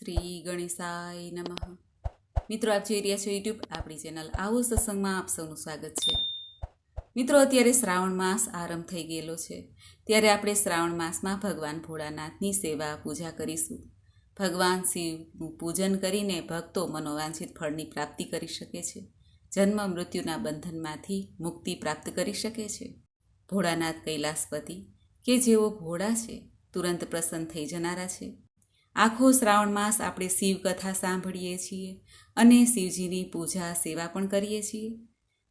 શ્રી ગણેશાય નમઃ. મિત્રો, આપ જોઈ રહ્યા છો યુટ્યુબ આપણી ચેનલ આવો સત્સંગમાં આપ સૌનું સ્વાગત છે. મિત્રો, અત્યારે શ્રાવણ માસ આરંભ થઈ ગયેલો છે, ત્યારે આપણે શ્રાવણ માસમાં ભગવાન ભોળાનાથની સેવા પૂજા કરીશું. ભગવાન શિવનું પૂજન કરીને ભક્તો મનોવાંછિત ફળની પ્રાપ્તિ કરી શકે છે, જન્મ મૃત્યુના બંધનમાંથી મુક્તિ પ્રાપ્ત કરી શકે છે. ભોળાનાથ કૈલાસપતિ કે જેઓ ભોળા છે, તુરંત પ્રસન્ન થઈ જનારા છે. આખો શ્રાવણ માસ આપણે શિવ કથા સાંભળીએ છીએ અને શિવજીની પૂજા સેવા પણ કરીએ છીએ.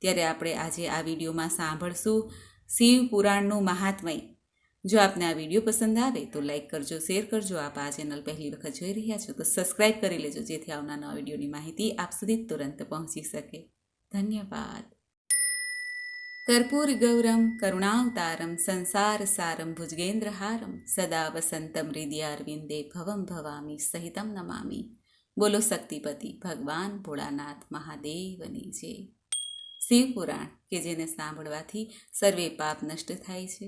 ત્યારે આપણે આજે આ વિડીયોમાં સાંભળશું શિવ પુરાણનું મહાત્મય. જો આપને આ વિડીયો પસંદ આવે તો લાઈક કરજો, શેર કરજો. આપ આ ચેનલ પહેલી વખત જોઈ રહ્યા છો તો સબસ્ક્રાઈબ કરી લેજો, જેથી આવનાર નવા વિડીયોની માહિતી આપ સુધી તુરંત પહોંચી શકે. ધન્યવાદ. कर्पूर गौरम करुणावतारम संसार सारम भुजगेन्द्रहारम सदा वसंतम हृदयारविंदे भवम भवामी सहितम नमामि. बोलो शक्तिपति भगवान भोળાનાથ મહાદેવની જય. શિવ પુરાણ કે જેને સાંભળવાથી સર્વે પાપ નષ્ટ થાય છે,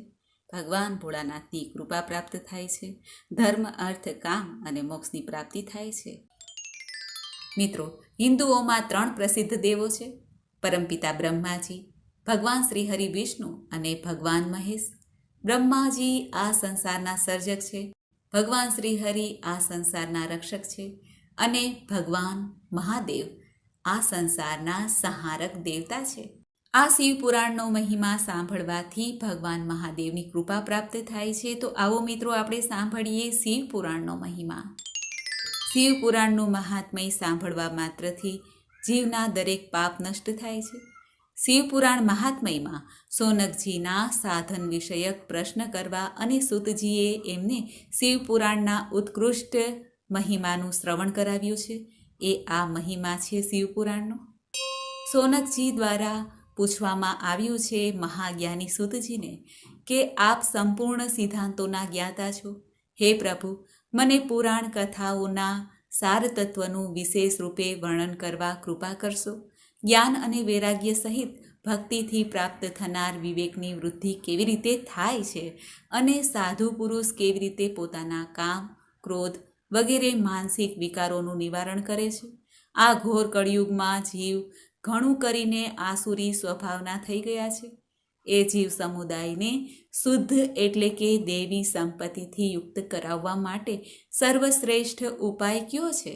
ભગવાન ભોળાનાથની કૃપા પ્રાપ્ત થાય છે, ધર્મ અર્થ કામ અને મોક્ષની પ્રાપ્તિ થાય છે. મિત્રો, હિન્દુઓમાં 3 પ્રસિદ્ધ દેવો છે: પરમપિતા બ્રહ્માજી, ભગવાન શ્રી હરિ વિષ્ણુ અને ભગવાન મહેશ. બ્રહ્માજી આ સંસારના સર્જક છે, ભગવાન શ્રી હરિ આ સંસારના રક્ષક છે અને ભગવાન મહાદેવ આ સંસારના સંહારક દેવતા છે. આ શિવ પુરાણનો મહિમા સાંભળવાથી ભગવાન મહાદેવની કૃપા પ્રાપ્ત થાય છે. તો આવો મિત્રો, આપણે સાંભળીએ શિવ પુરાણનો મહિમા. શિવ પુરાણનું મહાત્મય સાંભળવા માત્રથી જીવના દરેક પાપ નષ્ટ થાય છે. શિવ પુરાણ મહાત્મયમાં સોનકજીના સાધન વિષયક પ્રશ્ન કરવા અને સૂતજીએ એમને શિવ પુરાણના ઉત્કૃષ્ટ મહિમાનું શ્રવણ કરાવ્યું છે. એ આ મહિમા છે શિવ પુરાણનો. સોનકજી દ્વારા પૂછવામાં આવ્યું છે મહાજ્ઞાની સૂતજીને કે આપ સંપૂર્ણ સિદ્ધાંતોના જ્ઞાતા છો. હે પ્રભુ, મને પુરાણ કથાઓના સાર તત્વનું વિશેષ રૂપે વર્ણન કરવા કૃપા કરશો. જ્ઞાન અને વૈરાગ્ય સહિત ભક્તિથી પ્રાપ્ત થનાર વિવેકની વૃદ્ધિ કેવી રીતે થાય છે અને સાધુ પુરુષ કેવી રીતે પોતાના કામ, ક્રોધ વગેરે માનસિક વિકારોનું નિવારણ કરે છે. આ ઘોર કળિયુગમાં જીવ ઘણું કરીને આસુરી સ્વભાવના થઈ ગયા છે. એ જીવ સમુદાયને શુદ્ધ એટલે કે દેવી સંપત્તિથી યુક્ત કરાવવા માટે સર્વશ્રેષ્ઠ ઉપાય કયો છે?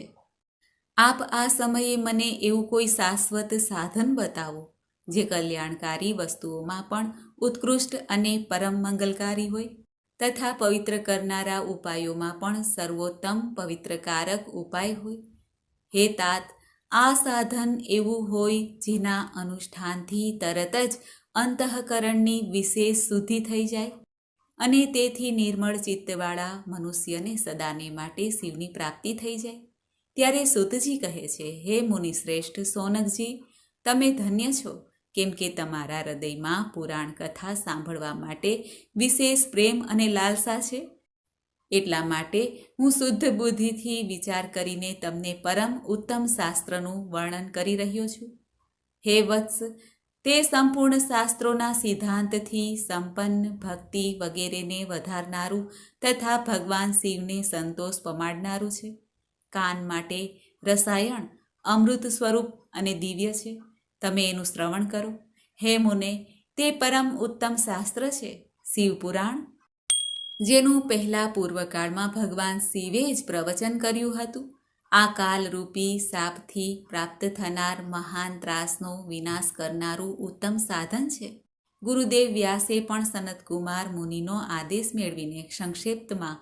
આપ આ સમયે મને એવું કોઈ શાશ્વત સાધન બતાવો જે કલ્યાણકારી વસ્તુઓમાં પણ ઉત્કૃષ્ટ અને પરમ મંગલકારી હોય તથા પવિત્ર કરનારા ઉપાયોમાં પણ સર્વોત્તમ પવિત્રકારક ઉપાય હોય. હે તાત, આ સાધન એવું હોય જેના અનુષ્ઠાનથી તરત જ અંતઃકરણની વિશેષ શુદ્ધિ થઈ જાય અને તેથી નિર્મળ ચિત્તવાળા મનુષ્યને સદાને માટે શિવની પ્રાપ્તિ થઈ જાય. ત્યારે સૂતજી કહે છે, હે મુનિશ્રેષ્ઠ સોનકજી, તમે ધન્ય છો, કેમ કે તમારા હૃદયમાં પુરાણ કથા સાંભળવા માટે વિશેષ પ્રેમ અને લાલસા છે. એટલા માટે હું શુદ્ધ બુદ્ધિથી વિચાર કરીને તમને પરમ ઉત્તમ શાસ્ત્રનું વર્ણન કરી રહ્યો છું. હે વત્સ, તે સંપૂર્ણ શાસ્ત્રોના સિદ્ધાંતથી સંપન્ન ભક્તિ વગેરેને વધારનારું તથા ભગવાન શિવને સંતોષ પમાડનારું છે. કાન માટે રસાયણ અમૃત સ્વરૂપ અને દિવ્ય છે. તમે એનું શ્રવણ કરો. હે મુને, તે પરમ ઉત્તમ શાસ્ત્ર છે શિવ પુરાણ, જેનું પહેલા પૂર્વકાળમાં ભગવાન શિવે જ પ્રવચન કર્યું હતું. આ કાલરૂપી શાપથી પ્રાપ્ત થનાર મહાન ત્રાસનો વિનાશ કરનારું ઉત્તમ સાધન છે. ગુરુદેવ વ્યાસે પણ સનતકુમાર મુનિનો આદેશ મેળવીને સંક્ષિપ્તમાં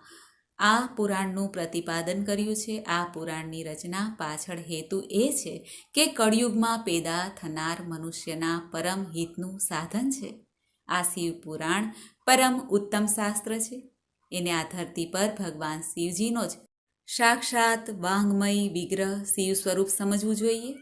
આ પુરાણનું પ્રતિપાદન કર્યું છે. આ પુરાણની રચના પાછળ હેતુ એ છે કે કળિયુગમાં પેદા થનાર મનુષ્યના પરમ હિતનું સાધન છે. આ શિવ પુરાણ પરમ ઉત્તમ શાસ્ત્ર છે. એને આ ધરતી પર ભગવાન શિવજીનો જ સાક્ષાત વાંગમય વિગ્રહ શિવ સ્વરૂપ સમજવું જોઈએ.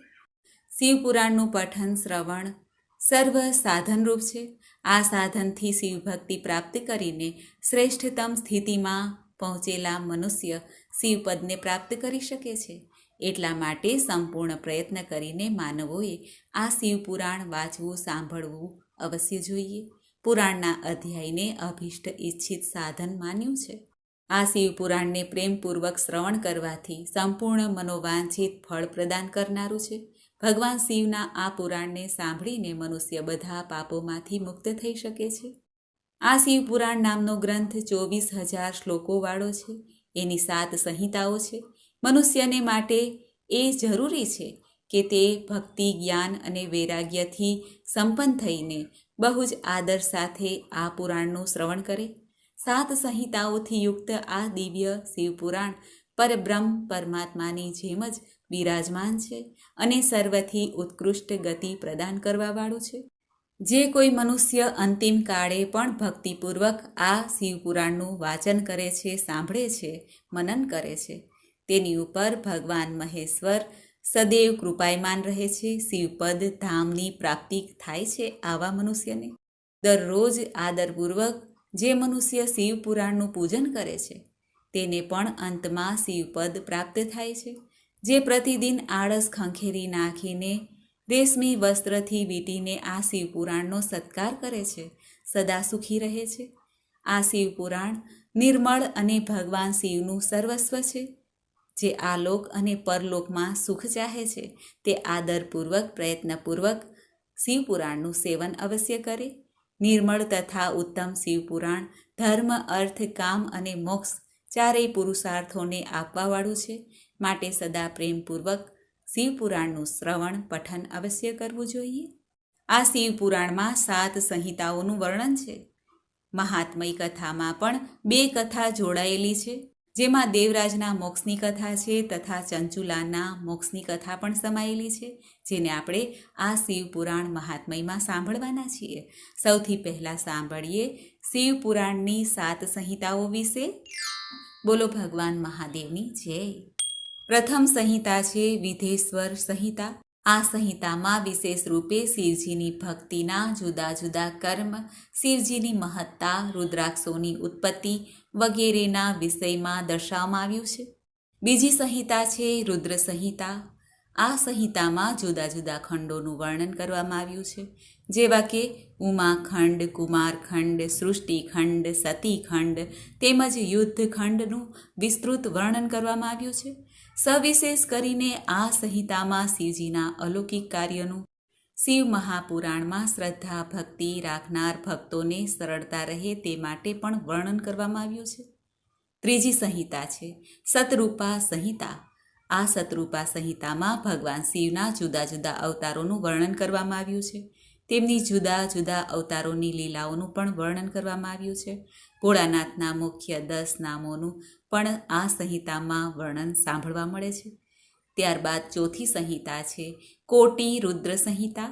શિવ પુરાણનું પઠન શ્રવણ સર્વ સાધનરૂપ છે. આ સાધનથી શિવ ભક્તિ પ્રાપ્ત કરીને શ્રેષ્ઠતમ સ્થિતિમાં પહોંચેલા મનુષ્ય શિવપદને પ્રાપ્ત કરી શકે છે. એટલા માટે સંપૂર્ણ પ્રયત્ન કરીને માનવોએ આ શિવ પુરાણ વાંચવું, સાંભળવું અવશ્ય જોઈએ. પુરાણના અધ્યાયને અભિષ્ટ ઈચ્છિત સાધન માન્યું છે. આ શિવપુરાણને પ્રેમપૂર્વક શ્રવણ કરવાથી સંપૂર્ણ મનોવાંછિત ફળ પ્રદાન કરનારું છે. ભગવાન શિવના આ પુરાણને સાંભળીને મનુષ્ય બધા પાપોમાંથી મુક્ત થઈ શકે છે. આ શિવપુરાણ નામનો ગ્રંથ 24,000 શ્લોકોવાળો છે. એની 7 સંહિતાઓ છે. મનુષ્યને માટે એ જરૂરી છે કે તે ભક્તિ, જ્ઞાન અને વૈરાગ્યથી સંપન્ન થઈને બહુ જ આદર સાથે આ પુરાણનું શ્રવણ કરે. 7 સંહિતાઓથી યુક્ત આ દિવ્ય શિવપુરાણ પરબ્રહ્મ પરમાત્માની જેમ જ બિરાજમાન છે અને સર્વથી ઉત્કૃષ્ટ ગતિ પ્રદાન કરવાવાળું છે. જે કોઈ મનુષ્ય અંતિમ કાળે પણ ભક્તિપૂર્વક આ શિવપુરાણનું વાચન કરે છે, સાંભળે છે, મનન કરે છે, તેની ઉપર ભગવાન મહેશ્વર સદૈવ કૃપાયમાન રહે છે. શિવપદ ધામની પ્રાપ્તિ થાય છે આવા મનુષ્યને. દરરોજ આદરપૂર્વક જે મનુષ્ય શિવપુરાણનું પૂજન કરે છે તેને પણ અંતમાં શિવપદ પ્રાપ્ત થાય છે. જે પ્રતિદિન આળસ ખંખેરી નાખીને રેશમી વસ્ત્રથી વીંટીને આ શિવપુરાણનો સત્કાર કરે છે, સદા સુખી રહે છે. આ શિવપુરાણ નિર્મળ અને ભગવાન શિવનું સર્વસ્વ છે. જે આલોક અને પરલોકમાં સુખ ચાહે છે તે આદરપૂર્વક, પ્રયત્નપૂર્વક શિવપુરાણનું સેવન અવશ્ય કરે. નિર્મળ તથા ઉત્તમ શિવપુરાણ ધર્મ, અર્થ, કામ અને મોક્ષ ચારેય પુરુષાર્થોને આપવાવાળું છે. માટે સદા પ્રેમપૂર્વક શિવપુરાણનું શ્રવણ, પઠન અવશ્ય કરવું જોઈએ. આ શિવપુરાણમાં 7 સંહિતાઓનું વર્ણન છે. મહાત્મય કથામાં પણ 2 કથા જોડાયેલી છે, જેમાં દેવરાજના મોક્ષની કથા છે તથા ચંચુલાના મોક્ષની કથા પણ સમાયેલી છે, જેને આપણે આ શિવપુરાણ મહાત્મયમાં સાંભળવાના છીએ. સૌથી પહેલાં સાંભળીએ શિવપુરાણની 7 સંહિતાઓ વિશે. બોલો ભગવાન મહાદેવની જય. પ્રથમ સંહિતા છે વિધેશ્વર સંહિતા. આ સંહિતામાં વિશેષ રૂપે શિવજીની ભક્તિના જુદા જુદા કર્મ, શિવજીની મહત્તા, રુદ્રાક્ષોની ઉત્પત્તિ વગેરેના વિષયમાં દર્શાવવામાં આવ્યું છે. બીજી સંહિતા છે રુદ્ર સંહિતા. આ સંહિતામાં જુદા જુદા ખંડોનું વર્ણન કરવામાં આવ્યું છે, જેવા કે ઉમાખંડ, કુમારખંડ, સૃષ્ટિખંડ, સતીખંડ તેમજ યુદ્ધખંડનું વિસ્તૃત વર્ણન કરવામાં આવ્યું છે. સવિશેષ કરીને આ સંહિતામાં શિવજીના અલૌકિક કાર્યનું, શિવ મહાપુરાણમાં શ્રદ્ધા ભક્તિ રાખનાર ભક્તોને સરળતા રહે તે માટે પણ વર્ણન કરવામાં આવ્યું છે. ત્રીજી સંહિતા છે શતરૂપા સંહિતા. આ શતરૂપા સંહિતામાં ભગવાન શિવના જુદા જુદા અવતારોનું વર્ણન કરવામાં આવ્યું છે. તેમની જુદા જુદા અવતારોની લીલાઓનું પણ વર્ણન કરવામાં આવ્યું છે. ભોળાનાથના મુખ્ય 10 નામોનું પણ આ સંહિતામાં વર્ણન સાંભળવા મળે છે. ત્યારબાદ ચોથી સંહિતા છે કોટી રુદ્ર સંહિતા.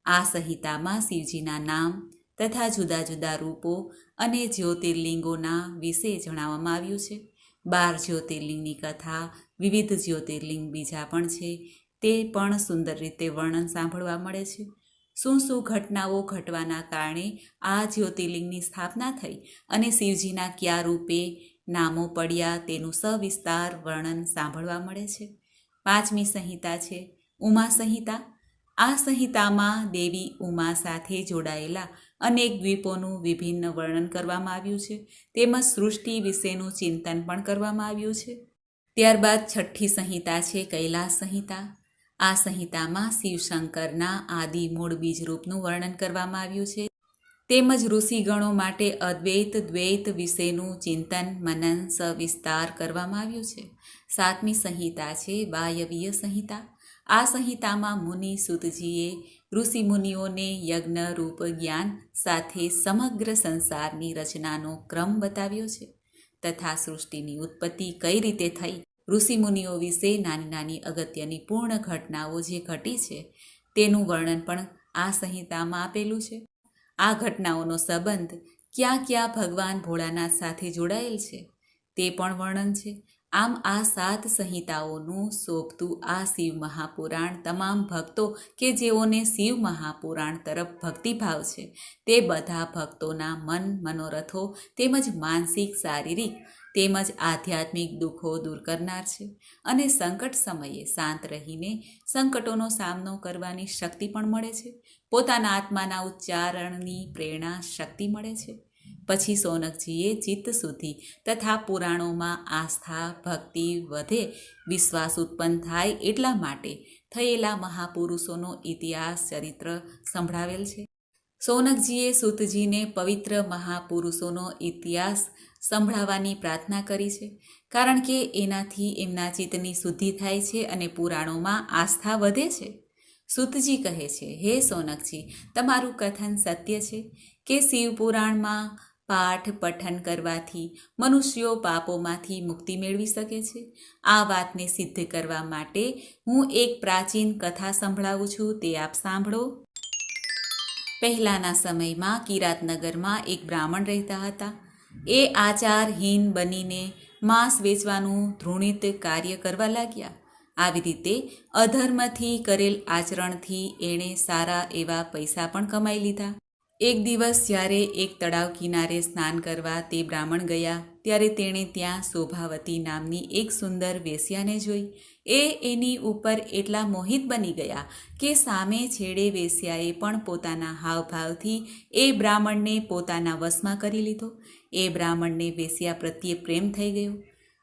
આ સંહિતામાં શિવજીના નામ તથા જુદા જુદા રૂપો અને જ્યોતિર્લિંગોના વિશે જણાવવામાં આવ્યું છે. 12 જ્યોતિર્લિંગની કથા, વિવિધ જ્યોતિર્લિંગ બીજા પણ છે, તે પણ સુંદર રીતે વર્ણન સાંભળવા મળે છે. શું શું ઘટનાઓ ઘટવાના કારણે આ જ્યોતિર્લિંગની સ્થાપના થઈ અને શિવજીના કયા રૂપે નામો પડ્યા તેનું સવિસ્તાર વર્ણન સાંભળવા મળે છે. 5મી સંહિતા છે ઉમા સંહિતા. આ સંહિતામાં દેવી ઉમા સાથે જોડાયેલા અનેક દ્વીપોનું વિભિન્ન વર્ણન કરવામાં આવ્યું છે, તેમજ સૃષ્ટિ વિશેનું ચિંતન પણ કરવામાં આવ્યું છે. ત્યારબાદ 6ઠ્ઠી સંહિતા છે કૈલાસ સંહિતા. આ સંહિતામાં શિવશંકરના આદિ મૂળ બીજરૂપનું વર્ણન કરવામાં આવ્યું છે, તેમજ ઋષિગણો માટે અદ્વૈત દ્વૈત વિશેનું ચિંતન, મનન સવિસ્તાર કરવામાં આવ્યું છે. 7મી સંહિતા છે વાયવીય સંહિતા. આ સંહિતામાં મુનિ સૂતજીએ ઋષિમુનિઓને યજ્ઞ રૂપ જ્ઞાન સાથે સમગ્ર સંસારની રચનાનો ક્રમ બતાવ્યો છે તથા સૃષ્ટિની ઉત્પત્તિ કઈ રીતે થઈ, ઋષિમુનિઓ વિશે નાની નાની અગત્યની પૂર્ણ ઘટનાઓ જે ઘટી છે તેનું વર્ણન પણ આ સંહિતામાં આપેલું છે. આ ઘટનાઓનો સંબંધ ક્યાં ક્યાં ભગવાન ભોળાનાથ સાથે જોડાયેલ છે તે પણ વર્ણન છે. આમ આ 7 સંહિતાઓનું શોભતું આ શિવ મહાપુરાણ તમામ ભક્તો કે જેઓને શિવ મહાપુરાણ તરફ ભક્તિભાવ છે તે બધા ભક્તોના મન મનોરથો તેમજ માનસિક, શારીરિક તેમજ આધ્યાત્મિક દુઃખો દૂર કરનાર છે અને સંકટ સમયે શાંત રહીને સંકટોનો સામનો કરવાની શક્તિ પણ મળે છે. પોતાના આત્માના ઉચ્ચારણની પ્રેરણા શક્તિ મળે છે. પછી સોનકજીએ ચિત્ત શુદ્ધિ તથા પુરાણોમાં આસ્થા ભક્તિ વધે, વિશ્વાસ ઉત્પન્ન થાય એટલા માટે થયેલા મહાપુરુષોનો ઇતિહાસ ચરિત્ર સંભળાવેલ છે. સોનકજીએ સૂતજીને પવિત્ર મહાપુરુષોનો ઇતિહાસ સંભળાવવાની પ્રાર્થના કરી છે, કારણ કે એનાથી એમના ચિત્તની શુદ્ધિ થાય છે અને પુરાણોમાં આસ્થા વધે છે. સૂતજી કહે છે, હે સોનકજી, તમારું કથન સત્ય છે કે શિવપુરાણમાં પાઠ પઠન કરવાથી મનુષ્યો પાપોમાંથી મુક્તિ મેળવી શકે છે. આ વાતને સિદ્ધ કરવા માટે હું એક પ્રાચીન કથા સંભળાવું છું, તે આપ સાંભળો. પહેલાંના સમયમાં કિરાતનગરમાં એક બ્રાહ્મણ રહેતા હતા. એ આચારહીન બનીને માંસ વેચવાનું ધૃણિત કાર્ય કરવા લાગ્યા. આવી રીતે અધર્મથી કરેલ આચરણથી એણે સારા એવા પૈસા પણ કમાઈ લીધા. એક દિવસ જ્યારે એક તળાવ કિનારે સ્નાન કરવા તે બ્રાહ્મણ ગયા, ત્યારે તેણે ત્યાં શોભાવતી નામની એક સુંદર વેશ્યાને જોઈ. એ એની ઉપર એટલા મોહિત બની ગયા કે સામે છેડે વેશ્યાએ પણ પોતાના હાવભાવથી એ બ્રાહ્મણને પોતાના વશમાં કરી લીધો. એ બ્રાહ્મણને વેશ્યા પ્રત્યે પ્રેમ થઈ ગયો.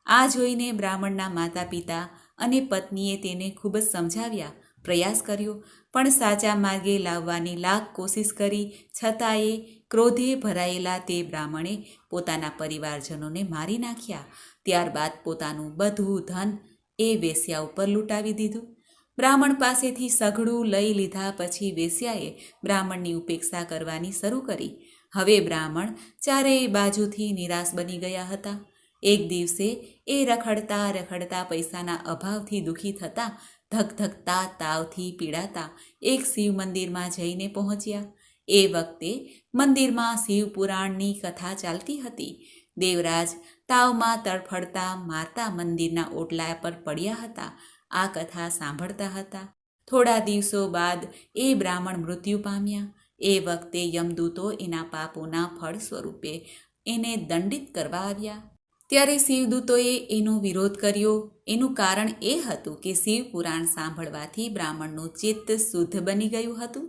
આ જોઈને બ્રાહ્મણના માતા પિતા અને પત્નીએ તેને ખૂબ જ સમજાવ્યા, પ્રયાસ કર્યો, પણ સાચા માર્ગે લાવવાની લાખ કોશિશ કરી, છતાંય ક્રોધે ભરાયેલા તે બ્રાહ્મણે પોતાના પરિવારજનોને મારી નાખ્યા. ત્યારબાદ પોતાનું બધું ધન એ વેશ્યા ઉપર લૂંટાવી દીધું. બ્રાહ્મણ પાસેથી સઘળું લઈ લીધા પછી વેશ્યાએ બ્રાહ્મણની ઉપેક્ષા કરવાની શરૂ કરી. હવે બ્રાહ્મણ ચારેય બાજુથી નિરાશ બની ગયા હતા. એક દિવસે એ રખડતા રખડતા પૈસાના અભાવથી દુઃખી થતા, ધગધગતા તાવથી પીડાતા એક શિવ મંદિરમાં જઈને પહોંચ્યા. એ વખતે મંદિરમાં શિવપુરાણની કથા ચાલતી હતી. દેવરાજ તાવમાં તડફડતા મારતા મંદિરના ઓટલા પર પડ્યા હતા. આ કથા સાંભળતા હતા. થોડા દિવસો બાદ એ બ્રાહ્મણ મૃત્યુ પામ્યા. એ વખતે યમદૂતો એના પાપોના ફળ સ્વરૂપે એને દંડિત કરવા આવ્યા. ત્યારે શિવદૂતોએ એનો વિરોધ કર્યો. એનું કારણ એ હતું કે શિવપુરાણ સાંભળવાથી બ્રાહ્મણનું ચિત્ત શુદ્ધ બની ગયું હતું.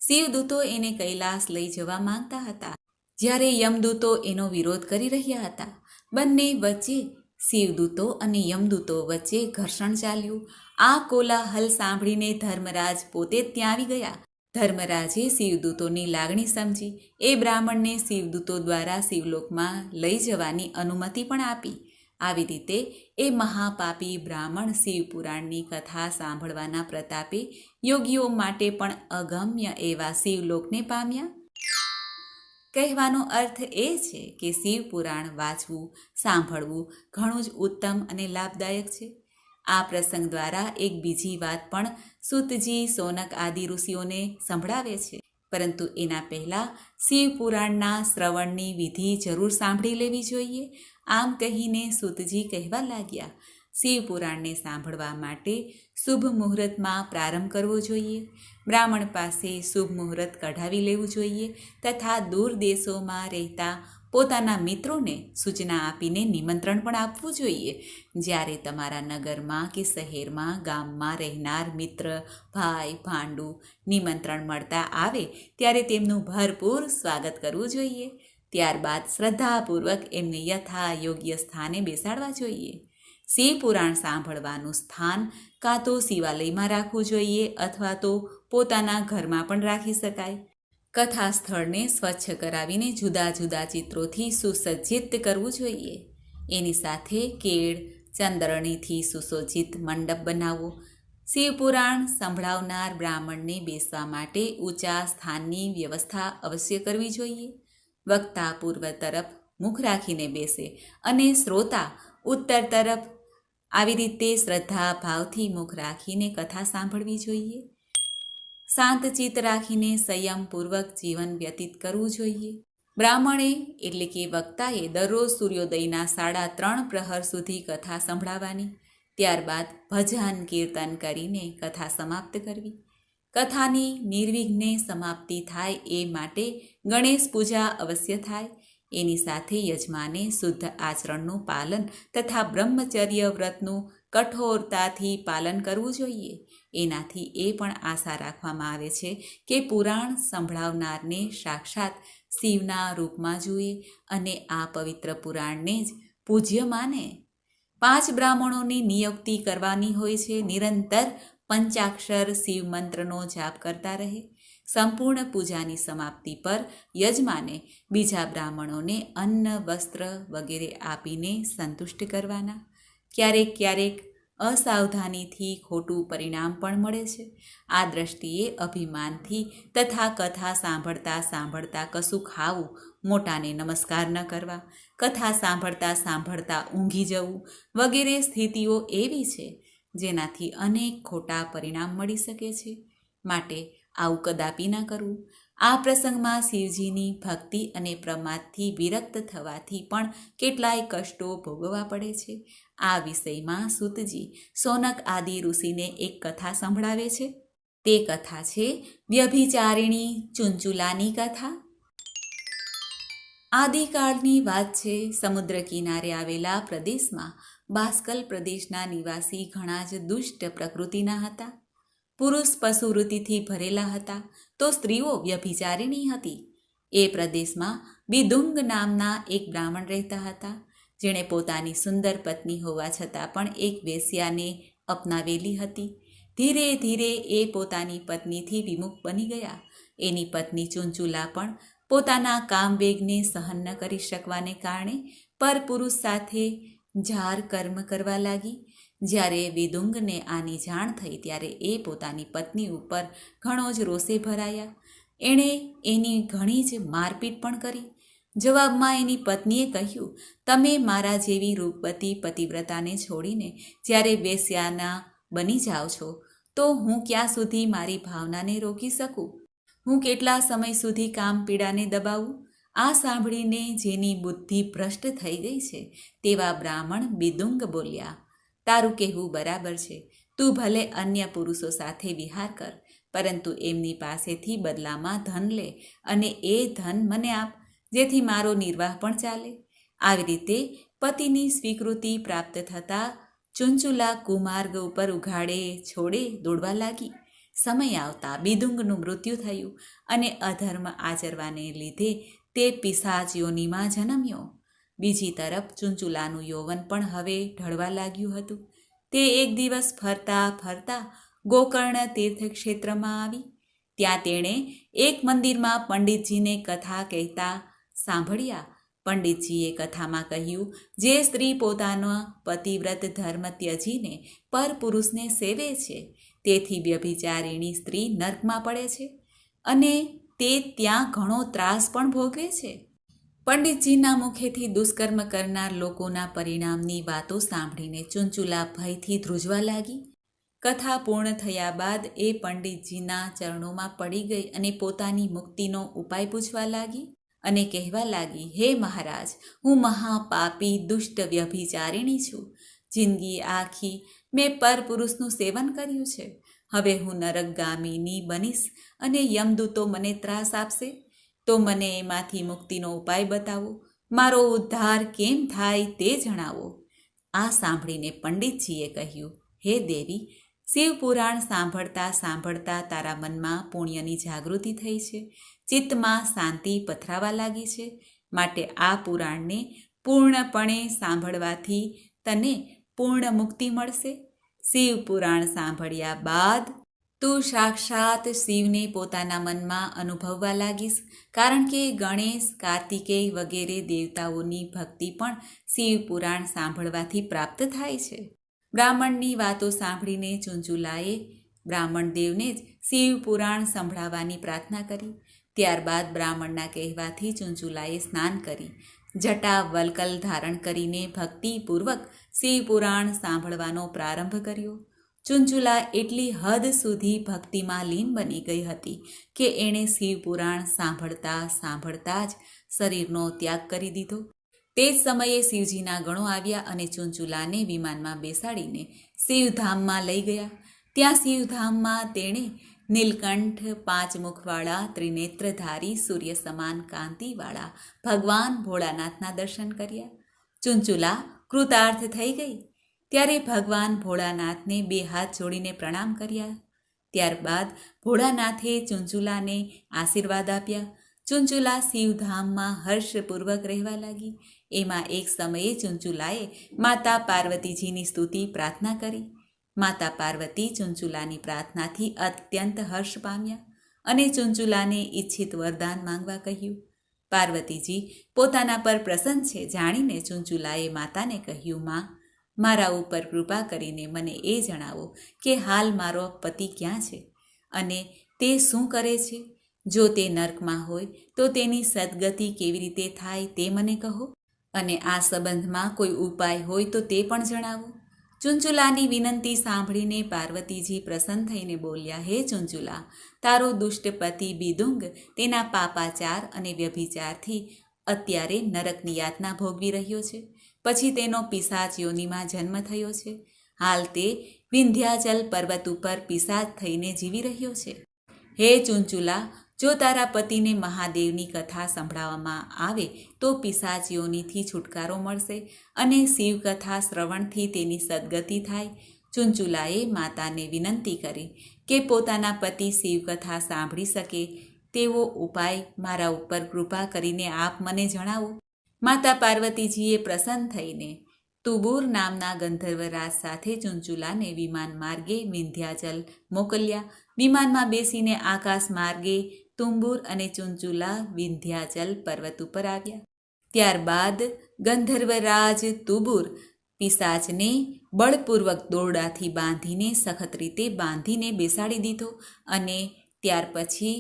શિવદૂતો એને કૈલાસ લઈ જવા માંગતા હતા. જ્યારે યમદૂતો એનો વિરોધ કરી રહ્યા હતા, બંને વચ્ચે શિવદૂતો અને યમદૂતો વચ્ચે ઘર્ષણ ચાલ્યું. આ કોલાહલ સાંભળીને ધર્મરાજ પોતે જ ત્યાં આવી ગયા. ધર્મરાજે શિવદૂતોની લાગણી સમજી એ બ્રાહ્મણને શિવદૂતો દ્વારા શિવલોકમાં લઈ જવાની અનુમતિ પણ આપી. આવી રીતે એ મહાપાપી બ્રાહ્મણ શિવપુરાણની કથા સાંભળવાના પ્રતાપે યોગીઓ માટે પણ અગમ્ય એવા શિવલોકને પામ્યા. કહેવાનો અર્થ એ છે કે શિવપુરાણ વાંચવું, સાંભળવું ઘણું જ ઉત્તમ અને લાભદાયક છે. આ પ્રસંગ દ્વારા એક બીજી વાત પણ સૂતજી સોનક આદિ ઋષિઓને સંભળાવે છે, પરંતુ એના પહેલાં શિવપુરાણના શ્રવણની વિધિ જરૂર સાંભળી લેવી જોઈએ. આમ કહીને સૂતજી કહેવા લાગ્યા, શિવપુરાણને સાંભળવા માટે શુભ મુહૂર્તમાં પ્રારંભ કરવો જોઈએ. બ્રાહ્મણ પાસે શુભ મુહૂર્ત કઢાવી લેવું જોઈએ તથા દૂર દેશોમાં રહેતા પોતાના મિત્રોને સૂચના આપીને નિમંત્રણ પણ આપવું જોઈએ. જ્યારે તમારા નગરમાં કે શહેરમાં ગામમાં રહેનાર મિત્ર, ભાઈ, ભાંડુ નિમંત્રણ મળતા આવે ત્યારે તેમનું ભરપૂર સ્વાગત કરવું જોઈએ. ત્યારબાદ શ્રદ્ધાપૂર્વક એમને યથા યોગ્ય સ્થાને બેસાડવા જોઈએ. શિવપુરાણ સાંભળવાનું સ્થાન કાં તો શિવાલયમાં રાખવું જોઈએ અથવા તો પોતાના ઘરમાં પણ રાખી શકાય. કથા સ્થળને સ્વચ્છ કરાવીને જુદા જુદા ચિત્રોથી સુસજ્જિત કરવું જોઈએ. એની સાથે કેળ, ચંદ્રણીથી સુશોભિત મંડપ બનાવવો. શિવપુરાણ સંભળાવનાર બ્રાહ્મણને બેસવા માટે ઊંચા સ્થાનની વ્યવસ્થા અવશ્ય કરવી જોઈએ. વક્તા પૂર્વ તરફ મુખ રાખીને બેસે અને શ્રોતા ઉત્તર તરફ. આવી રીતે શ્રદ્ધા ભાવથી મુખ રાખીને કથા સાંભળવી જોઈએ. શાંતચિત્ત રાખીને સંયમપૂર્વક જીવન વ્યતીત કરવું જોઈએ. બ્રાહ્મણે એટલે કે વક્તાએ દરરોજ સૂર્યોદયના 3:30 પ્રહર સુધી કથા સંભળાવવાની. ત્યારબાદ ભજન કીર્તન કરીને કથા સમાપ્ત કરવી. કથાની નિર્વિઘ્ને સમાપ્તિ થાય એ માટે ગણેશ પૂજા અવશ્ય થાય. એની સાથે યજમાને શુદ્ધ આચરણનું પાલન તથા બ્રહ્મચર્ય વ્રતનું કઠોરતાથી પાલન કરવું જોઈએ. એનાથી એ પણ આશા રાખવામાં આવે છે કે પુરાણ સંભળાવનારને સાક્ષાત શિવના રૂપમાં જુએ અને આ પવિત્ર પુરાણને જ પૂજ્ય માને. 5 બ્રાહ્મણોની નિયુક્તિ કરવાની હોય છે. નિરંતર પંચાક્ષર શિવ મંત્રનો જાપ કરતા રહે. સંપૂર્ણ પૂજાની સમાપ્તિ પર યજમાને બીજા બ્રાહ્મણોને અન્ન, વસ્ત્ર વગેરે આપીને સંતુષ્ટ કરવાના. ક્યારેક ક્યારેક અસાવધાનીથી ખોટું પરિણામ પણ મળે છે. આ દ્રષ્ટિએ અભિમાનથી તથા કથા સાંભળતા સાંભળતા કશું ખાવું, મોટાને નમસ્કાર ન કરવા, કથા સાંભળતા સાંભળતા ઊંઘી જવું વગેરે સ્થિતિઓ એવી છે જેનાથી અનેક ખોટા પરિણામ મળી શકે છે. માટે આવું કદાપી ન કરવું. આ પ્રસંગમાં શિવજીની ભક્તિ અને પ્રમાદથી વિરક્ત થવાથી પણ કેટલાય કષ્ટો ભોગવવા પડે છે. આ વિષયમાં સૂતજી સોનક આદિ ઋષિને એક કથા સંભળાવે છે. તે કથા છે વ્યભિચારિણી ચુંચુલાની કથા. આદિકાળની વાત છે. સમુદ્ર કિનારે આવેલા પ્રદેશમાં બાસ્કલ પ્રદેશના નિવાસી ઘણા જ દુષ્ટ પ્રકૃતિના હતા. પુરુષ પશુવૃત્તિથી ભરેલા હતા તો સ્ત્રીઓ વ્યભિચારિણી હતી. એ પ્રદેશમાં બિદુંગ નામના એક બ્રાહ્મણ રહેતા હતા, જેણે પોતાની સુંદર પત્ની હોવા છતાં પણ એક વેશ્યાને અપનાવેલી હતી. ધીરે ધીરે એ પોતાની પત્નીથી વિમુખ બની ગયા. એની પત્ની ચુંચુલા પણ પોતાના કામવેગને સહન ન કરી શકવાને કારણે પરપુરુષ સાથે જાર કર્મ કરવા લાગી. જ્યારે વિદુંગને આની જાણ થઈ ત્યારે એ પોતાની પત્ની ઉપર ઘણો જ રોષે ભરાયા. એણે એની ઘણી જ મારપીટ પણ કરી. જવાબમાં એની પત્નીએ કહ્યું, તમે મારા જેવી રૂપવતી પતિવ્રતાને છોડીને જ્યારે વેશ્યાના બની જાઓ છો તો હું ક્યાં સુધી મારી ભાવનાને રોકી શકું? હું કેટલા સમય સુધી કામ પીડાને દબાવું? આ સાંભળીને જેની બુદ્ધિ ભ્રષ્ટ થઈ ગઈ છે તેવા બ્રાહ્મણ બિદુંગ બોલ્યા, તારું કહેવું બરાબર છે. તું ભલે અન્ય પુરુષો સાથે વિહાર કર, પરંતુ એમની પાસેથી બદલામાં ધન લે અને એ ધન મને આપ, જેથી મારો નિર્વાહ પણ ચાલે. આવી રીતે પતિની સ્વીકૃતિ પ્રાપ્ત થતાં ચુંચુલા કુમાર્ગ ઉપર ઉઘાડે છોડે દોડવા લાગી. સમય આવતા બિદુંગનું મૃત્યુ થયું અને અધર્મ આચરવાને લીધે તે પિશાચ યોનિમાં જન્મ્યો. બીજી તરફ ચુંચુલાનું યૌવન પણ હવે ઢળવા લાગ્યું હતું. તે એક દિવસ ફરતા ફરતા ગોકર્ણ તીર્થક્ષેત્રમાં આવી. ત્યાં તેણે એક મંદિરમાં પંડિતજીને કથા કહેતા સાંભળ્યા. પંડિતજીએ કથામાં કહ્યું, જે સ્ત્રી પોતાનો પતિવ્રત ધર્મ ત્યજીને પરપુરુષને સેવે છે તેથી વ્યભિચારિણી સ્ત્રી નર્કમાં પડે છે અને તે ત્યાં ઘણો ત્રાસ પણ ભોગવે છે. પંડિતજીના મુખેથી દુષ્કર્મ કરનાર લોકોના પરિણામની વાતો સાંભળીને ચુંચુલા ભયથી ધ્રુજવા લાગી. કથા પૂર્ણ થયા બાદ એ પંડિતજીના ચરણોમાં પડી ગઈ અને પોતાની મુક્તિનો ઉપાય પૂછવા લાગી અને કહેવા લાગી, હે મહારાજ, હું મહાપાપી દુષ્ટ વ્યભિચારિણી છું. જિંદગી આખી મેં પરપુરુષનું સેવન કર્યું છે. હવે હું નરકગામિની બનીશ અને યમદૂતો મને ત્રાસ આપશે. તો મને એમાંથી મુક્તિનો ઉપાય બતાવો. મારો ઉદ્ધાર કેમ થાય તે જણાવો. આ સાંભળીને પંડિતજીએ કહ્યું, હે દેવી, શિવપુરાણ સાંભળતા સાંભળતા તારા મનમાં પુણ્યની જાગૃતિ થઈ છે, ચિત્તમાં શાંતિ પથરાવા લાગી છે. માટે આ પુરાણને પૂર્ણપણે સાંભળવાથી તને પૂર્ણ મુક્તિ મળશે. શિવપુરાણ સાંભળ્યા બાદ તું સાક્ષાત શિવને પોતાના મનમાં અનુભવવા લાગીશ, કારણ કે ગણેશ, કાર્તિકેય વગેરે દેવતાઓની ભક્તિ પણ શિવપુરાણ સાંભળવાથી પ્રાપ્ત થાય છે. બ્રાહ્મણની વાતો સાંભળીને ચુંચુલાએ બ્રાહ્મણ દેવને જ શિવપુરાણ સંભળાવવાની પ્રાર્થના કરી. ત્યારબાદ બ્રાહ્મણના કહેવાથી ચુંચુલાએ સ્નાન કરી જટા વલ્કલ ધારણ કરીને ભક્તિપૂર્વક શિવપુરાણ સાંભળવાનો પ્રારંભ કર્યો. ચુંચુલા એટલી હદ સુધી ભક્તિમાં લીન બની ગઈ હતી કે એણે શિવપુરાણ સાંભળતા સાંભળતા જ શરીરનો ત્યાગ કરી દીધો. તે જ સમયે શિવજીના ગણો આવ્યા અને ચુંચુલાને વિમાનમાં બેસાડીને શિવધામમાં લઈ ગયા. ત્યાં શિવધામમાં તેણે નીલકંઠ, 5 મુખવાળા, ત્રિનેત્રધારી, સૂર્ય સમાન કાંતિવાળા ભગવાન ભોળાનાથના દર્શન કર્યા. ચુંચુલા કૃતાર્થ થઈ ગઈ. ત્યારે ભગવાન ભોળાનાથને 2 હાથ જોડીને પ્રણામ કર્યા. ત્યારબાદ ભોળાનાથે ચુંચુલાને આશીર્વાદ આપ્યા. ચુંચુલા શિવધામમાં હર્ષપૂર્વક રહેવા લાગી. એમાં એક સમયે ચુંચુલાએ માતા પાર્વતીજીની સ્તુતિ પ્રાર્થના કરી. માતા પાર્વતી ચુંચુલાની પ્રાર્થનાથી અત્યંત હર્ષ પામ્યા અને ચુંચુલાને ઈચ્છિત વરદાન માંગવા કહ્યું. પાર્વતીજી પોતાના પર પ્રસન્ન છે જાણીને ચુંચુલાએ માતાને કહ્યું, માં, મારા ઉપર કૃપા કરીને મને એ જણાવો કે હાલ મારો પતિ ક્યાં છે અને તે શું કરે છે? જો તે નર્કમાં હોય તો તેની સદગતિ કેવી રીતે થાય તે મને કહો, અને આ સંબંધમાં કોઈ ઉપાય હોય તો તે પણ જણાવો. ચુંચુલાની વિનંતી સાંભળીને પાર્વતીજી પ્રસન્ન થઈને બોલ્યા, હે ચુંચુલા, તારો દુષ્ટ પતિ બિદુંગ તેના પાપાચાર અને વ્યભિચારથી અત્યારે નરકની યાતના ભોગવી રહ્યો છે. પછી તેનો પિશાચ યોનિમાં જન્મ થયો છે. હાલ તે વિંધ્યાચલ પર્વત ઉપર પિશાચ થઈને જીવી રહ્યો છે. હે ચુંચુલા, જો તારા પતિને મહાદેવની કથા સંભળાવવામાં આવે તો પિશાચ યોનિથી છુટકારો મળશે અને શિવકથા શ્રવણથી તેની સદગતિ થાય. ચુંચુલાએ માતાને વિનંતી કરી કે પોતાના પતિ શિવકથા સાંભળી શકે તેવો ઉપાય મારા ઉપર કૃપા કરીને આપ મને જણાવો. માતા પાર્વતીજીએ પ્રસન્ન થઈને તુબુર નામના ગંધર્વરાજ સાથે ચુંચુલાને વિમાન માર્ગે વિંધ્યાચલ મોકલ્યા. વિમાનમાં બેસીને આકાશ માર્ગે તુંબુર અને ચુંચુલા વિંધ્યાચલ પર્વત ઉપર આવ્યા. ત્યારબાદ ગંધર્વરાજ તુબુર પિશાચને બળપૂર્વક દોરડાથી બાંધીને સખત રીતે બાંધીને બેસાડી દીધો અને ત્યાર પછી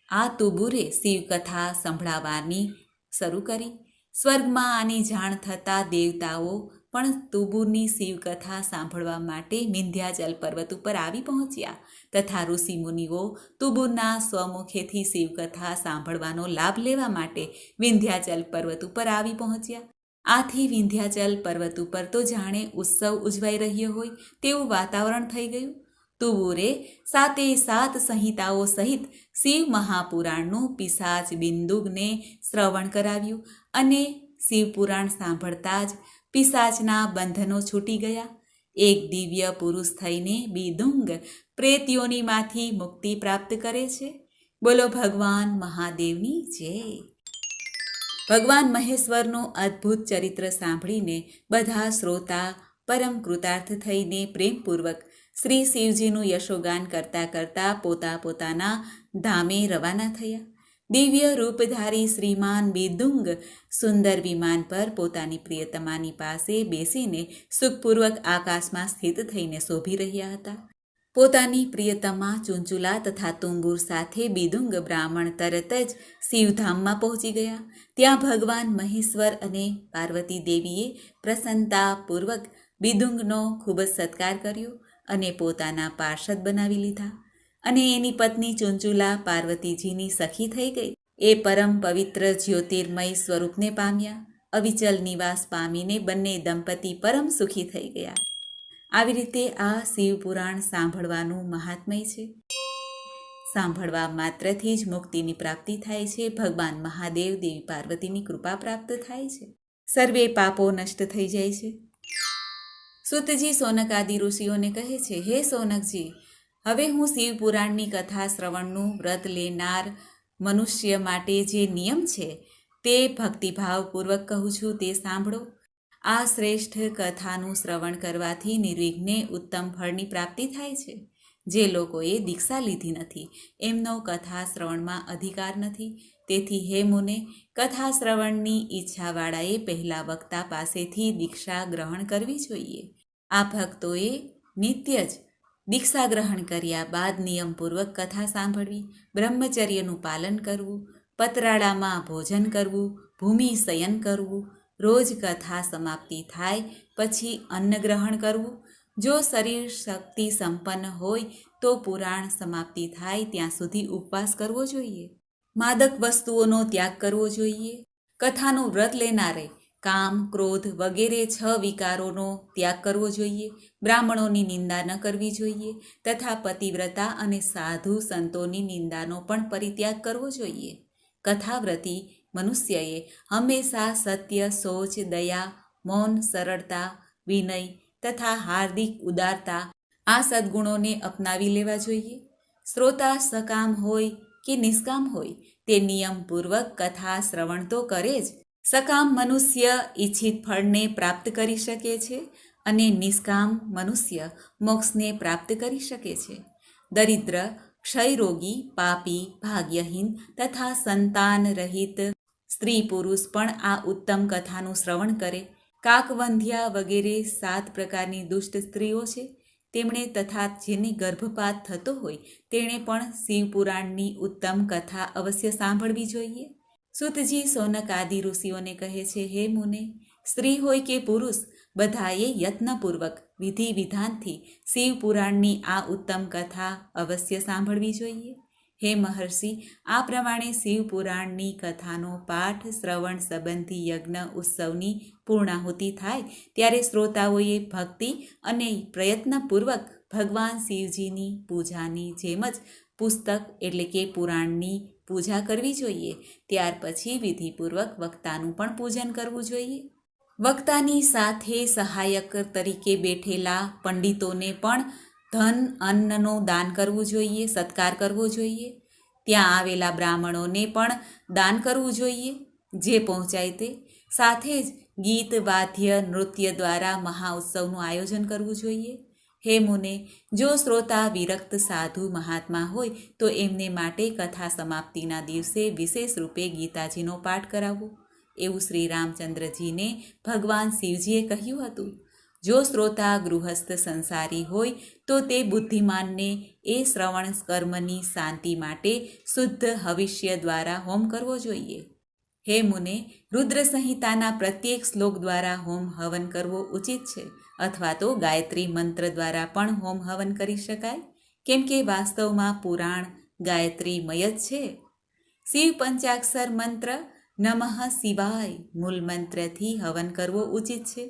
આ તુબુરે શિવકથા સંભળાવવાની શરૂ કરી. સ્વર્ગમાં આની જાણ થતાં દેવતાઓ પણ તુબુરની શિવકથા સાંભળવા માટે વિંધ્યાચલ પર્વત ઉપર આવી પહોંચ્યા તથા ઋષિમુનિઓ તુબુરના સ્વમુખેથી શિવકથા સાંભળવાનો લાભ લેવા માટે વિંધ્યાચલ પર્વત ઉપર આવી પહોંચ્યા. આથી વિંધ્યાચલ પર્વત ઉપર તો જાણે ઉત્સવ ઉજવાઈ રહ્યો હોય તેવું વાતાવરણ થઈ ગયું. તુબુરે 7 સંહિતાઓ સહિત શિવ મહાપુરાણનું પિશાચ બિંદુગને શ્રવણ કરાવ્યું અને શિવપુરાણ સાંભળતા જ પિશાચના બંધનો છૂટી ગયા. એક દિવ્ય પુરુષ થઈને બિદુંગ પ્રેતયોનીમાંથી મુક્તિ પ્રાપ્ત કરે છે. બોલો ભગવાન મહાદેવની જય. ભગવાન મહેશ્વરનું અદ્ભુત ચરિત્ર સાંભળીને બધા શ્રોતા પરમ કૃતાર્થ થઈને પ્રેમપૂર્વક શ્રી શિવજીનું યશોગાન કરતાં કરતાં પોતાના ધામે રવાના થયા. દિવ્ય રૂપધારી શ્રીમાન બિદુંગ સુંદર વિમાન પર પોતાની પ્રિયતમાની પાસે બેસીને સુખપૂર્વક આકાશમાં સ્થિત થઈને શોભી રહ્યા હતા. પોતાની પ્રિયતમા ચુંચુલા તથા તુંબુર સાથે બિદુંગ બ્રાહ્મણ તરત જ શિવધામમાં પહોંચી ગયા. ત્યાં ભગવાન મહેશ્વર અને પાર્વતી દેવીએ પ્રસન્નતાપૂર્વક બિદુંગનો ખૂબ જ સત્કાર કર્યો અને પોતાના પાર્ષદ બનાવી લીધા અને એની પત્ની ચુંચુલા પાર્વતીજીની સખી થઈ ગઈ. એ પરમ પવિત્ર જ્યોતિર્મય સ્વરૂપને પામ્યા. અવિચલ નિવાસ પામીને બંને દંપતી પરમ સુખી થઈ ગયા. આવી રીતે આ શિવપુરાણ સાંભળવાનું મહાત્મય છે. સાંભળવા માત્રથી જ મુક્તિની પ્રાપ્તિ થાય છે. ભગવાન મહાદેવ દેવી પાર્વતીની કૃપા પ્રાપ્ત થાય છે. સર્વે પાપો નષ્ટ થઈ જાય છે. સુતજી સોનક આદિ ઋષિઓને કહે છે, હે સોનકજી, હવે હું શિવપુરાણની કથા શ્રવણનું વ્રત લેનાર મનુષ્ય માટે જે નિયમ છે તે ભક્તિભાવપૂર્વક કહું છું, તે સાંભળો. આ શ્રેષ્ઠ કથાનું શ્રવણ કરવાથી નિર્વિઘ્ને ઉત્તમ ફળની પ્રાપ્તિ થાય છે. જે લોકોએ દીક્ષા લીધી નથી એમનો કથા શ્રવણમાં અધિકાર નથી. તેથી હે મુને, કથા શ્રવણની ઈચ્છાવાળાએ પહેલા વક્તા પાસેથી દીક્ષા ગ્રહણ કરવી જોઈએ. આ ભક્તોએ નિત્ય જ દીક્ષા ગ્રહણ કર્યા બાદ નિયમપૂર્વક કથા સાંભળવી, બ્રહ્મચર્યનું પાલન કરવું, પતરાળામાં ભોજન કરવું, ભૂમિ શયન કરવું, રોજ કથા સમાપ્તિ થાય પછી અન્ન ગ્રહણ કરવું. જો શરીર શક્તિ સંપન્ન હોય તો પુરાણ સમાપ્તિ થાય ત્યાં સુધી ઉપવાસ કરવો જોઈએ. માદક વસ્તુઓનો ત્યાગ કરવો જોઈએ. કથાનું વ્રત લેનારે કામ, ક્રોધ વગેરે 6 વિકારોનો ત્યાગ કરવો જોઈએ. બ્રાહ્મણોની નિંદા ન કરવી જોઈએ તથા પતિવ્રતા અને સાધુ સંતોની નિંદાનો પણ પરિત્યાગ કરવો જોઈએ. કથાવ્રતી મનુષ્યએ હંમેશા સત્ય, શૌચ, દયા, મૌન, સરળતા, વિનય તથા હાર્દિક ઉદારતા આ સદ્ગુણોને અપનાવી લેવા જોઈએ. શ્રોતા સકામ હોય કે નિષ્કામ હોય તે નિયમપૂર્વક કથા શ્રવણ તો કરે જ, સકામ મનુષ્ય ઈચ્છિત ફળને પ્રાપ્ત કરી શકે છે અને નિષ્કામ મનુષ્ય મોક્ષને પ્રાપ્ત કરી શકે છે. દરિદ્ર, ક્ષયરોગી, પાપી, ભાગ્યહીન તથા સંતાન રહિત સ્ત્રી પુરુષ પણ આ ઉત્તમ કથાનું શ્રવણ કરે. કાકવંધ્યા વગેરે 7 પ્રકારની દુષ્ટ સ્ત્રીઓ છે, તેમણે તથા જેને ગર્ભપાત થતો હોય તેણે પણ શિવપુરાણની ઉત્તમ કથા અવશ્ય સાંભળવી જોઈએ. સૂતજી સોનક આદિ ઋષિઓને કહે છે, હે મુને, સ્ત્રી હોય કે પુરુષ, બધાએ યત્નપૂર્વક વિધિ વિધાનથી શિવપુરાણની આ ઉત્તમ કથા અવશ્ય સાંભળવી જોઈએ. હે મહર્ષિ, આ પ્રમાણે શિવપુરાણની કથાનો પાઠ શ્રવણ સંબંધી યજ્ઞ ઉત્સવની પૂર્ણાહુતિ થાય ત્યારે શ્રોતાઓએ ભક્તિ અને પ્રયત્નપૂર્વક ભગવાન શિવજીની પૂજાની જેમ જ પુસ્તક એટલે કે પુરાણની પૂજા કરવી જોઈએ. ત્યાર પછી વિધિપૂર્વક વક્તાનું પણ પૂજન કરવું જોઈએ. વક્તાની સાથે સહાયક તરીકે બેઠેલા પંડિતોને પણ ધન અન્નનું દાન કરવું જોઈએ, સત્કાર કરવો જોઈએ. ત્યાં આવેલા બ્રાહ્મણોને પણ દાન કરવું જોઈએ, જે પહોંચાય તે. સાથે જ ગીત, વાદ્ય, નૃત્ય દ્વારા મહાઉત્સવનું આયોજન કરવું જોઈએ. હે મુને, જો શ્રોતા વિરક્ત સાધુ મહાત્મા હોય તો એમને માટે કથા સમાપ્તિના દિવસે વિશેષ રૂપે ગીતાજીનો પાઠ કરાવવો, એવું શ્રી રામચંદ્રજીને ભગવાન શિવજીએ કહ્યું હતું. જો શ્રોતા ગૃહસ્થ સંસારી હોય તો તે બુદ્ધિમાનને એ શ્રવણ કર્મની શાંતિ માટે શુદ્ધ હવિષ્ય દ્વારા હોમ કરવો જોઈએ. હે મુને, રુદ્ર સંહિતાના પ્રત્યેક શ્લોક દ્વારા હોમ હવન કરવો ઉચિત છે, અથવા તો ગાયત્રી મંત્ર દ્વારા પણ હોમ હવન કરી શકાય, કેમ કે વાસ્તવમાં પુરાણ ગાયત્રીમય જ છે. શિવ પંચાક્ષર મંત્ર નમઃ શિવાય મૂળ મંત્રથી હવન કરવો ઉચિત છે.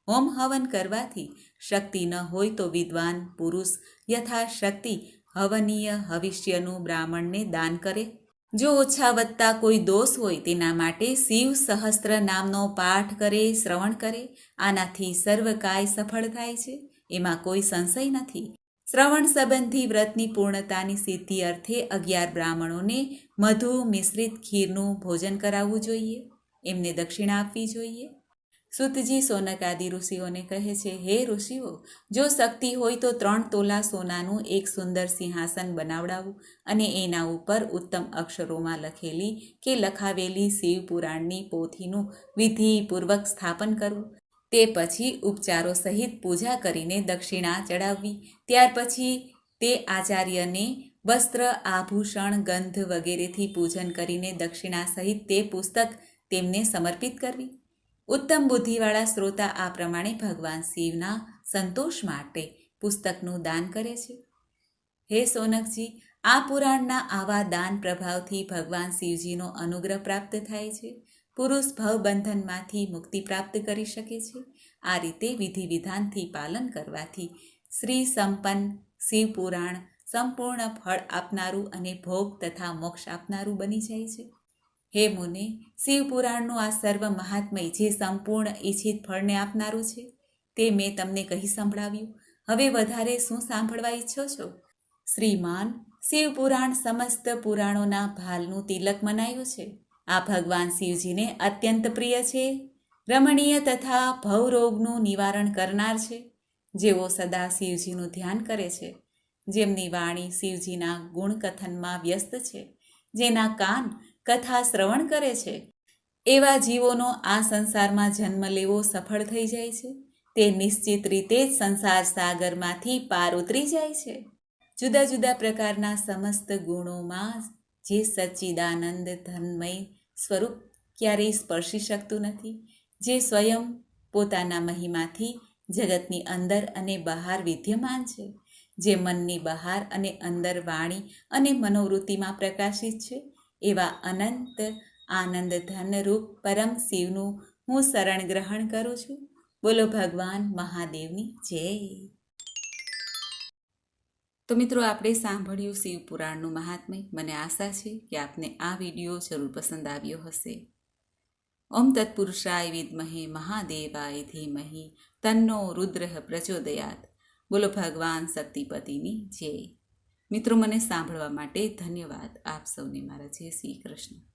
હોમ હવન કરવાથી શક્તિ ન હોય તો વિદ્વાન પુરુષ યથાશક્તિ હવનીય હવિષ્યનું બ્રાહ્મણને દાન કરે. જો ઓછા વત્તા કોઈ દોષ હોય તેના માટે શિવ સહસ્ત્ર નામનો પાઠ કરે, શ્રવણ કરે. આનાથી સર્વકાય સફળ થાય છે, એમાં કોઈ સંશય નથી. શ્રવણ સંબંધી વ્રતની પૂર્ણતાની સિદ્ધિ અર્થે 11 બ્રાહ્મણોને મધુ મિશ્રિત ખીરનું ભોજન કરાવવું જોઈએ, એમને દક્ષિણા આપવી જોઈએ. સૂતજી સોનક આદિ ઋષિઓને કહે છે, હે ઋષિઓ, જો શક્તિ હોય તો 3 તોલા સોનાનું એક સુંદર સિંહાસન બનાવડાવું અને એના ઉપર ઉત્તમ અક્ષરોમાં લખેલી કે લખાવેલી શિવપુરાણની પોથીનું વિધિપૂર્વક સ્થાપન કરવું. તે પછી ઉપચારો સહિત પૂજા કરીને દક્ષિણા ચડાવવી. ત્યાર પછી તે આચાર્યને વસ્ત્ર, આભૂષણ, ગંધ વગેરેથી પૂજન કરીને દક્ષિણા સહિત તે પુસ્તક તેમને સમર્પિત કરવી. ઉત્તમ બુદ્ધિવાળા શ્રોતા આ પ્રમાણે ભગવાન શિવના સંતોષ માટે પુસ્તકનું દાન કરે છે. હે સોનકજી, આ પુરાણના આવા દાન પ્રભાવથી ભગવાન શિવજીનો અનુગ્રહ પ્રાપ્ત થાય છે. પુરુષ ભવબંધનમાંથી મુક્તિ પ્રાપ્ત કરી શકે છે. આ રીતે વિધિ વિધાનથી પાલન કરવાથી શ્રી સંપન્ન શિવપુરાણ સંપૂર્ણ ફળ આપનારું અને ભોગ તથા મોક્ષ આપનારું બની જાય છે. હે મુને, શિવપુરાણનું આ સર્વ મહાત્મય જે સંપૂર્ણ ઈચ્છિત ફળને આપનારું છે તે મેં તમને કહી સંભળાવ્યું. હવે વધારે શું સાંભળવા ઈચ્છો છો? શ્રીમાન, શિવપુરાણ સમસ્ત પુરાણોના ભાલનું તિલક મનાયું છે. આ ભગવાન શિવજીને અત્યંત પ્રિય છે, રમણીય તથા ભવરોગનું નિવારણ કરનાર છે. જેઓ સદા શિવજીનું ધ્યાન કરે છે, જેમની વાણી શિવજીના ગુણકથનમાં વ્યસ્ત છે, જેના કાન કથા શ્રવણ કરે છે, એવા જીવોનો આ સંસારમાં જન્મ લેવો સફળ થઈ જાય છે. તે નિશ્ચિત રીતે જ સંસાર સાગરમાંથી પાર ઉતરી જાય છે. જુદા જુદા પ્રકારના સમસ્ત ગુણોમાં જે સચ્ચિદાનંદ ધનમય સ્વરૂપ ક્યારેય સ્પર્શી શકતું નથી, જે સ્વયં પોતાના મહિમાથી જગતની અંદર અને બહાર વિદ્યમાન છે, જે મનની બહાર અને અંદર વાણી અને મનોવૃત્તિમાં પ્રકાશિત છે, એવા અનંત આનંદ ધનરૂપ પરમ શિવનું હું શરણ ગ્રહણ કરું છું. બોલો ભગવાન મહાદેવની જય. તો મિત્રો, આપણે સાંભળ્યું શિવપુરાણનું મહાત્મ્ય. મને આશા છે કે આપને આ વિડીયો જરૂર પસંદ આવ્યો હશે. ઓમ તત્પુરુષાય વિદ્મહે મહાદેવાય ધીમહિ તન્નો રુદ્ર પ્રચોદયાત. બોલો ભગવાન શક્તિપતિની જય. મિત્રો, મને સાંભળવા માટે ધન્યવાદ. આપ સૌને મારા જય શ્રી કૃષ્ણ.